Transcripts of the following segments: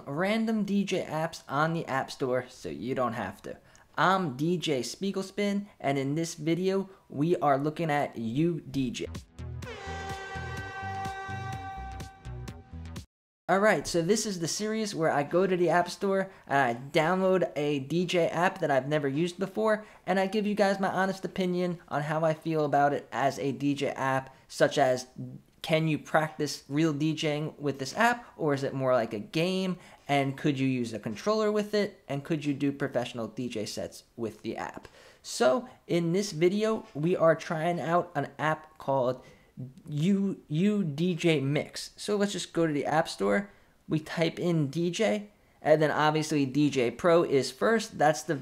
random DJ apps on the App Store so you don't have to. I'm DJ Spiegel, and in this video, we are looking at YouDJ. Alright, so this is the series where I go to the App Store and I download a DJ app that I've never used before, and I give you guys my honest opinion on how I feel about it as a DJ app, such as, can you practice real DJing with this app, or is it more like a game, and could you use a controller with it, and could you do professional DJ sets with the app? So, in this video, we are trying out an app called YouDJ Mix. So let's just go to the App Store. We type in DJ, and then obviously DJ Pro is first. That's the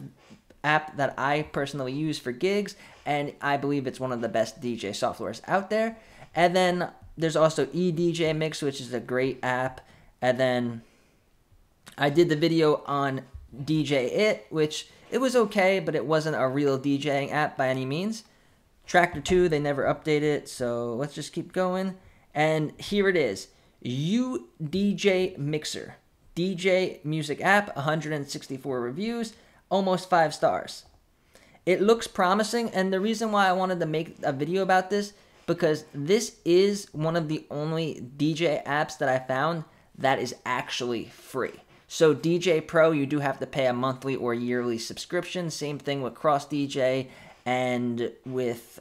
app that I personally use for gigs, and I believe it's one of the best DJ softwares out there. And then there's also YouDJ Mix, which is a great app. And then I did the video on DJ It, which it was okay, but it wasn't a real DJing app by any means. Tractor 2, they never updated it, so let's just keep going. And here it is, YouDJ Mixer. DJ music app, 164 reviews, almost 5 stars. It looks promising, and the reason why I wanted to make a video about this, because this is one of the only DJ apps that I found that is actually free. So DJ Pro, you do have to pay a monthly or yearly subscription. Same thing with CrossDJ and with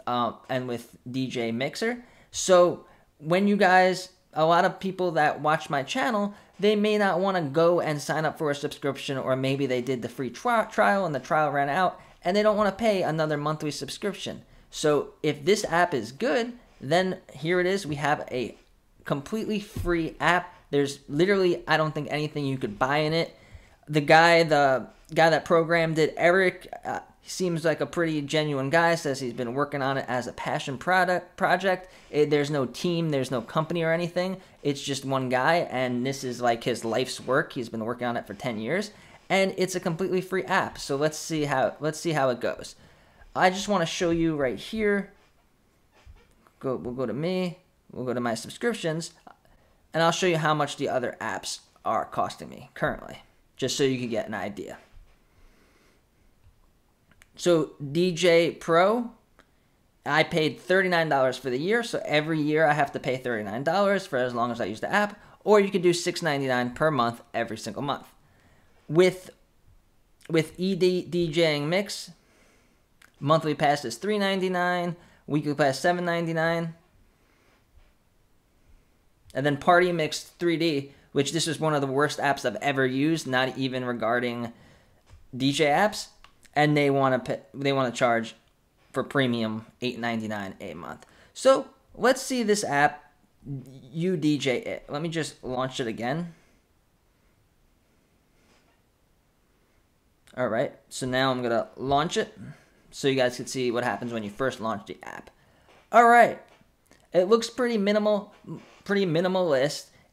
DJ Mixer. So when you guys, a lot of people that watch my channel, they may not want to go and sign up for a subscription, or maybe they did the free trial and the trial ran out and they don't want to pay another monthly subscription. So if this app is good, then here it is. We have a completely free app. There's literally, I don't think, anything you could buy in it. The guy that programmed it, Eric, he seems like a pretty genuine guy, says he's been working on it as a passion project. There's no team, there's no company or anything. It's just one guy, and this is like his life's work. He's been working on it for 10 years, and it's a completely free app. So let's see how it goes. I just want to show you right here. We'll go to me. We'll go to my subscriptions, and I'll show you how much the other apps are costing me currently, just so you can get an idea. So DJ Pro, I paid $39 for the year, so every year I have to pay $39 for as long as I use the app, or you can do $6.99 per month every single month. With DJing Mix, monthly pass is $3.99, weekly pass $7.99, and then Party Mix 3D, which this is one of the worst apps I've ever used, not even regarding DJ apps. And they want to charge for premium $8.99 a month. So let's see this app, YouDJ It. Let me just launch it again. All right, so now I'm gonna launch it so you guys can see what happens when you first launch the app. All right, it looks pretty minimalist.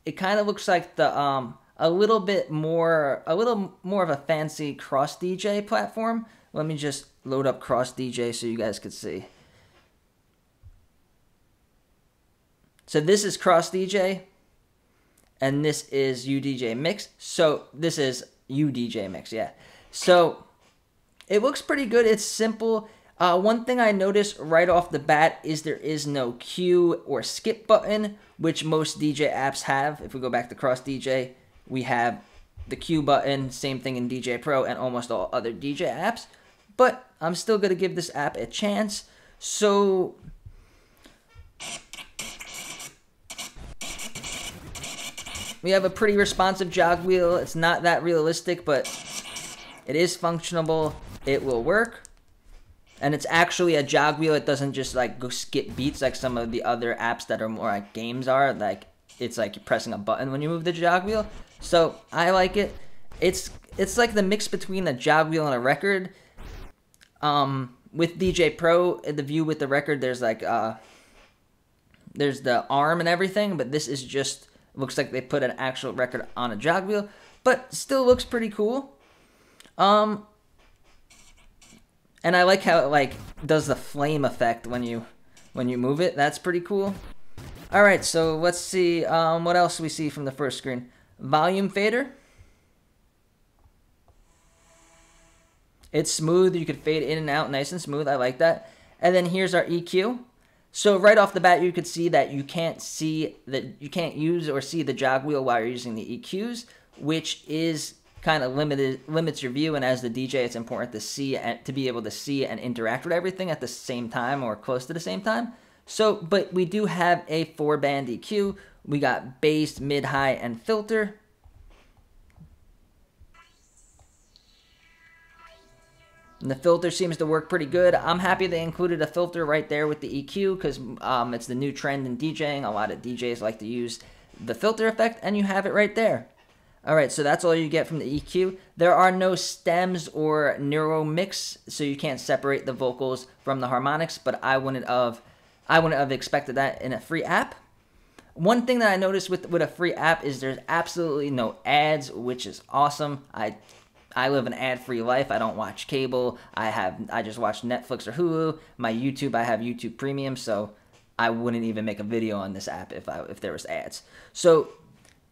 It kind of looks like the a little more of a fancy Cross DJ platform. Let me just load up Cross DJ so you guys could see. So this is Cross DJ, and this is YouDJ Mix. So this is YouDJ Mix, yeah. So it looks pretty good. It's simple. One thing I noticed right off the bat is there is no cue or skip button, which most DJ apps have. If we go back to Cross DJ, we have the cue button, same thing in DJ Pro and almost all other DJ apps. But I'm still going to give this app a chance. So we have a pretty responsive jog wheel. It's not that realistic, but it is functional. It will work. And it's actually a jog wheel. It doesn't just like go skip beats like some of the other apps that are more like games are. Like it's like you're pressing a button when you move the jog wheel. So I like it. It's like the mix between a jog wheel and a record. With DJ Pro, the view with the record, there's like there's the arm and everything, but this is just looks like they put an actual record on a jog wheel, but still looks pretty cool. And I like how it like does the flame effect when you move it. That's pretty cool. All right, so let's see what else we see from the first screen. Volume fader. It's smooth. You could fade in and out nice and smooth. I like that. And then here's our EQ. So right off the bat, you could see that you can't use or see the jog wheel while you're using the EQs, which is kind of limits your view. And as the DJ, it's important to see and to be able to see and interact with everything at the same time or close to the same time. So, but we do have a 4-band EQ. We got bass, mid, high, and filter. And the filter seems to work pretty good. I'm happy they included a filter right there with the EQ because it's the new trend in DJing. A lot of DJs like to use the filter effect, and you have it right there. All right, so that's all you get from the EQ. There are no stems or neuro mix, so you can't separate the vocals from the harmonics, but I wouldn't have expected that in a free app. One thing that I noticed with a free app is there's absolutely no ads, which is awesome. I live an ad-free life. I don't watch cable. I just watch Netflix or Hulu. My YouTube, I have YouTube Premium, so I wouldn't even make a video on this app if there was ads. So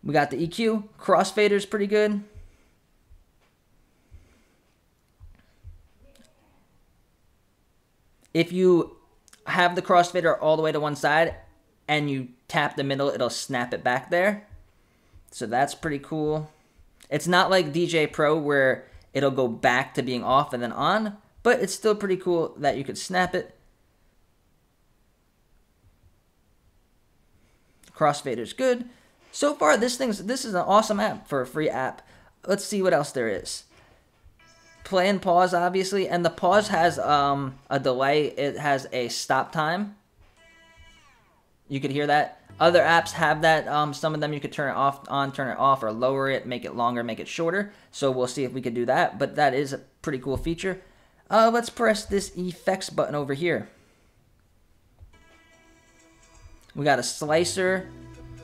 we got the EQ. Crossfader is pretty good. If you have the crossfader all the way to one side and you tap the middle, it'll snap it back there. So that's pretty cool. It's not like DJ Pro where it'll go back to being off and then on, but it's still pretty cool that you could snap it. Crossfader's good. So far, this is an awesome app for a free app. Let's see what else there is. Play and pause, obviously, and the pause has a delay. It has a stop time. You could hear that. Other apps have that. Some of them you could turn it on, turn it off, or lower it, make it longer, make it shorter. So we'll see if we could do that, but that is a pretty cool feature. Let's press this effects button over here. We got a slicer.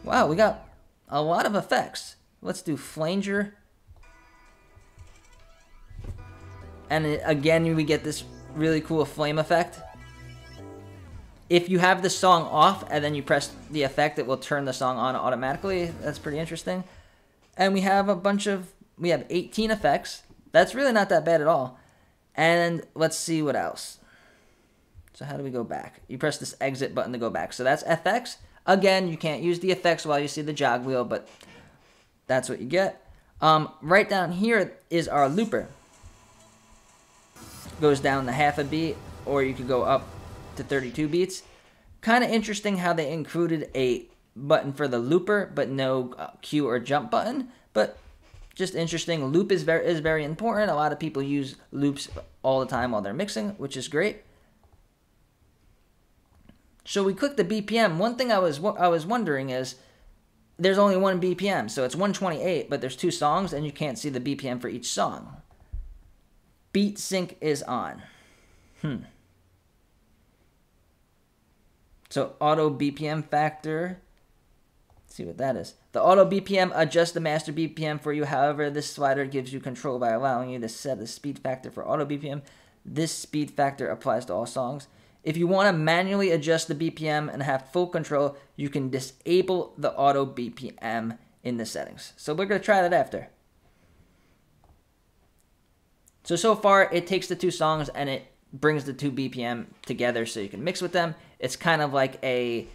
Wow, we got a lot of effects. Let's do flanger. And again, we get this really cool flame effect. If you have the song off and then you press the effect, it will turn the song on automatically. That's pretty interesting. And we have we have 18 effects. That's really not that bad at all. And let's see what else. So how do we go back? You press this exit button to go back. So that's FX. Again, you can't use the effects while you see the jog wheel, but that's what you get. Right down here is our looper. Goes down to half a beat, or you could go up to 32 beats. Kind of interesting how they included a button for the looper, but no cue or jump button. But just interesting. Loop is very important. A lot of people use loops all the time while they're mixing, which is great. So we click the BPM. One thing I was wondering is there's only one BPM, so it's 128, but there's 2 songs, and you can't see the BPM for each song. Beat sync is on. So auto BPM factor. Let's see what that is. The auto BPM adjusts the master BPM for you. However, this slider gives you control by allowing you to set the speed factor for auto BPM. This speed factor applies to all songs. If you want to manually adjust the BPM and have full control, you can disable the auto BPM in the settings. So we're going to try that after. So far, it takes the 2 songs and it brings the 2 BPM together so you can mix with them. It's kind of like an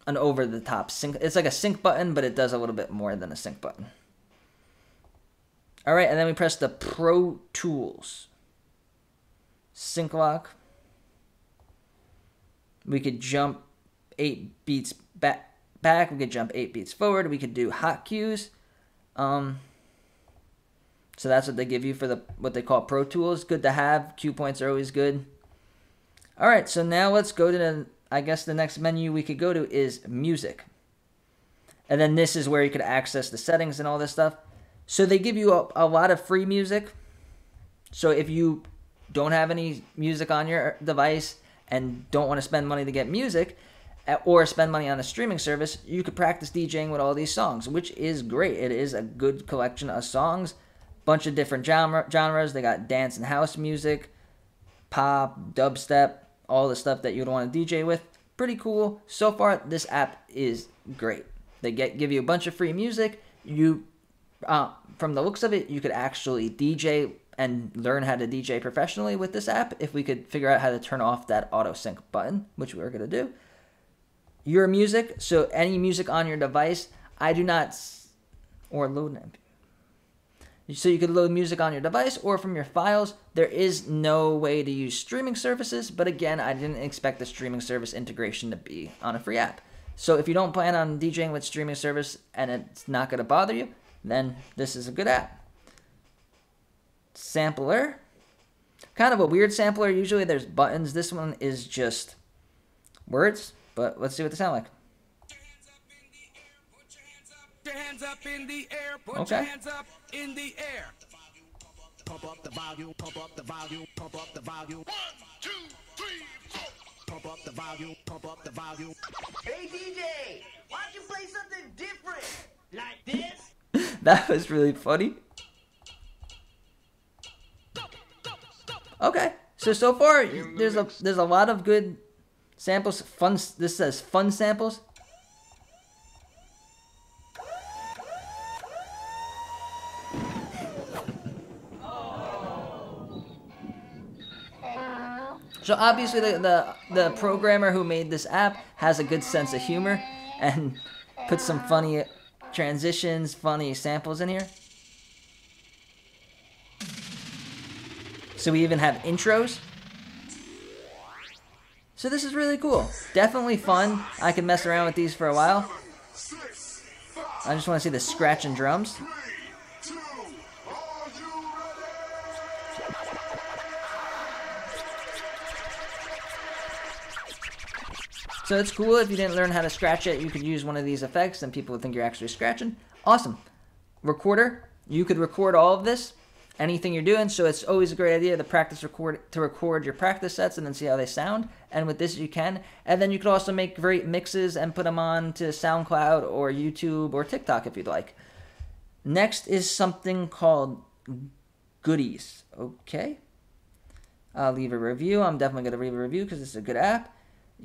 over-the-top sync. It's like a sync button, but it does a little bit more than a sync button. All right, and then we press the Pro Tools. Sync lock. We could jump 8 beats back. We could jump 8 beats forward. We could do hot cues. So that's what they give you for what they call Pro Tools. Good to have. Cue points are always good. All right, so now let's go to I guess the next menu we could go to is music. And then this is where you could access the settings and all this stuff. So they give you a lot of free music. So if you don't have any music on your device and don't want to spend money to get music or spend money on a streaming service, you could practice DJing with all these songs, which is great. It is a good collection of songs. Bunch of different genres. They got dance and house music, pop, dubstep, all the stuff that you'd want to DJ with. Pretty cool. So far, this app is great. They give you a bunch of free music. From the looks of it, you could actually DJ and learn how to DJ professionally with this app if we could figure out how to turn off that auto sync button, which we're going to do. Your music, so any music on your device, I do not, or load an MP. So you could load music on your device or from your files. There is no way to use streaming services, but again, I didn't expect the streaming service integration to be on a free app. So if you don't plan on DJing with streaming service and it's not going to bother you, then this is a good app. Sampler. Kind of a weird sampler. Usually there's buttons. This one is just words, but let's see what they sound like. Okay. Pump up the volume, pump up the volume, pump up the volume. 1, 2, 3, 4. Pump up the volume, pump up the volume. Hey DJ, why don't you play something different? Like this? That was really funny. Okay, so far there's a lot of good samples. Fun. This says fun samples. So obviously the programmer who made this app has a good sense of humor and put some funny transitions, funny samples in here. So we even have intros. So this is really cool. Definitely fun. I can mess around with these for a while. I just want to see the scratch and drums. So it's cool. If you didn't learn how to scratch it, you could use one of these effects and people would think you're actually scratching. Awesome. Recorder. You could record all of this, anything you're doing. So it's always a great idea to record your practice sets and then see how they sound. And with this you can. And then you could also make great mixes and put them on to SoundCloud or YouTube or TikTok if you'd like. Next is something called Goodies. Okay. I'll leave a review. I'm definitely going to leave a review because it's a good app.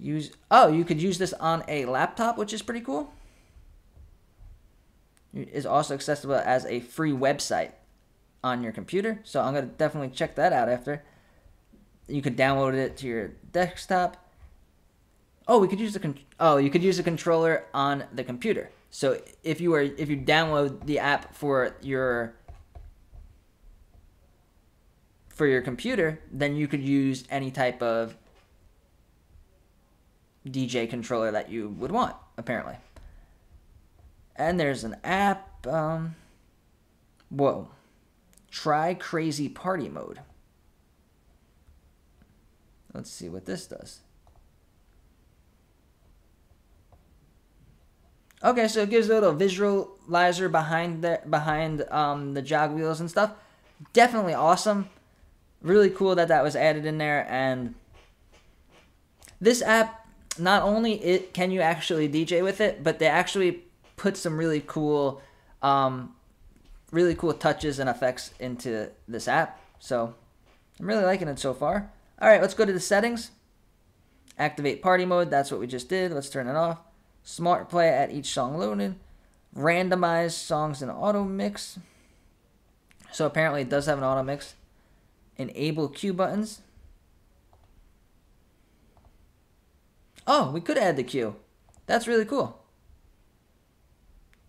You could use this on a laptop, which is pretty cool. It is also accessible as a free website on your computer. So I'm going to definitely check that out after. You could download it to your desktop. Oh, you could use a controller on the computer. So if you download the app for your computer, then you could use any type of DJ controller that you would want, apparently. And there's an app. Whoa. Try Crazy Party Mode. Let's see what this does. Okay, so it gives a little visualizer behind the jog wheels and stuff. Definitely awesome. Really cool that was added in there. And this app, not only can you actually DJ with it, but they actually put some really cool touches and effects into this app. So I'm really liking it so far. All right, let's go to the settings. Activate party mode. That's what we just did. Let's turn it off. Smart play at each song loaded. Randomize songs in auto mix. So apparently it does have an auto mix. Enable cue buttons. Oh, we could add the cue. That's really cool.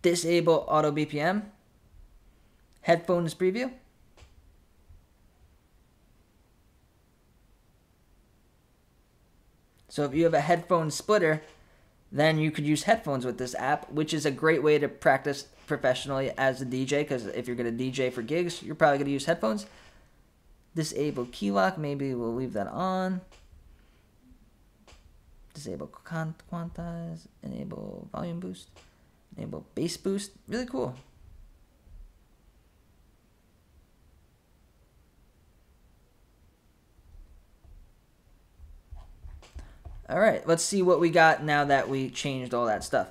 Disable auto BPM. Headphones preview. So if you have a headphone splitter, then you could use headphones with this app, which is a great way to practice professionally as a DJ, because if you're going to DJ for gigs, you're probably going to use headphones. Disable key lock. Maybe we'll leave that on. Disable quantize, enable volume boost, enable bass boost. Really cool. All right, let's see what we got now that we changed all that stuff.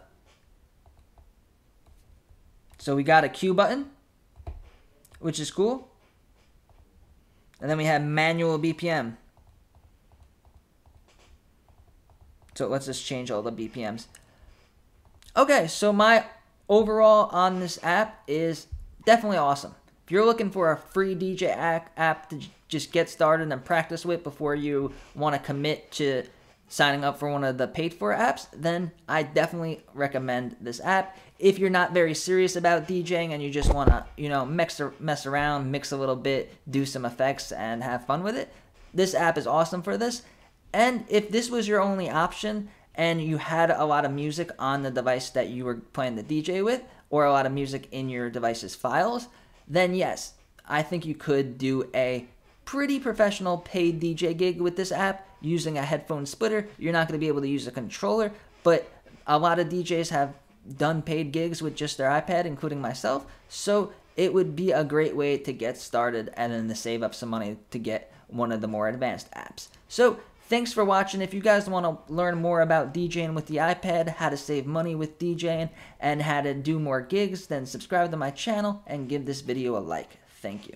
So we got a cue button, which is cool. And then we have manual BPM. So let's just change all the BPMs. Okay, so my overall on this app is definitely awesome. If you're looking for a free DJ app to just get started and practice with before you want to commit to signing up for one of the paid for apps, then I definitely recommend this app. If you're not very serious about DJing and you just want to, mess around, mix a little bit, do some effects and have fun with it, this app is awesome for this. And if this was your only option and you had a lot of music on the device that you were planning to DJ with, or a lot of music in your device's files, then yes, I think you could do a pretty professional paid DJ gig with this app using a headphone splitter. You're not going to be able to use a controller, but a lot of DJs have done paid gigs with just their iPad, including myself, so it would be a great way to get started and then to save up some money to get one of the more advanced apps. So thanks for watching. If you guys want to learn more about DJing with the iPad, how to save money with DJing, and how to do more gigs, then subscribe to my channel and give this video a like. Thank you.